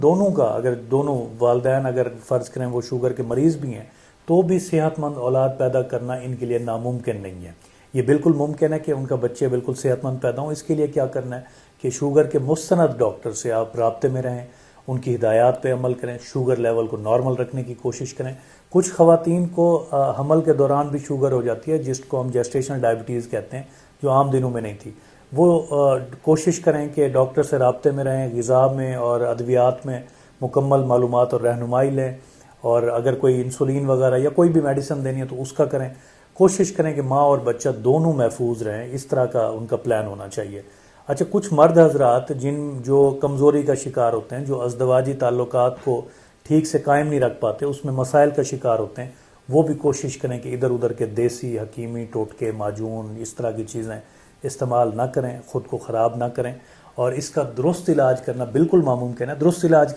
دونوں کا اگر دونوں والدین اگر فرض کریں وہ شوگر کے مریض بھی ہیں تو بھی صحت مند اولاد پیدا کرنا ان کے لیے ناممکن نہیں ہے. یہ بالکل ممکن ہے کہ ان کا بچے بالکل صحت مند پیدا ہوں. اس کے لیے کیا کرنا ہے کہ شوگر کے مستند ڈاکٹر سے آپ رابطے میں رہیں، ان کی ہدایات پہ عمل کریں، شوگر لیول کو نارمل رکھنے کی کوشش کریں. کچھ خواتین کو حمل کے دوران بھی شوگر ہو جاتی ہے جس کو ہم جیسٹیشنل ڈائبٹیز کہتے ہیں، جو عام دنوں میں نہیں تھی. وہ کوشش کریں کہ ڈاکٹر سے رابطے میں رہیں، غذا میں اور ادویات میں مکمل معلومات اور رہنمائی لیں، اور اگر کوئی انسولین وغیرہ یا کوئی بھی میڈیسن دینی ہے تو اس کا کریں. کوشش کریں کہ ماں اور بچہ دونوں محفوظ رہیں. اس طرح کا ان کا پلان ہونا چاہیے. اچھا، کچھ مرد حضرات جو کمزوری کا شکار ہوتے ہیں، جو ازدواجی تعلقات کو ٹھیک سے قائم نہیں رکھ پاتے، اس میں مسائل کا شکار ہوتے ہیں، وہ بھی کوشش کریں کہ ادھر ادھر کے دیسی حکیمی ٹوٹکے معجون اس طرح کی چیزیں استعمال نہ کریں، خود کو خراب نہ کریں. اور اس کا درست علاج کرنا بالکل ناممکن ہے. درست علاج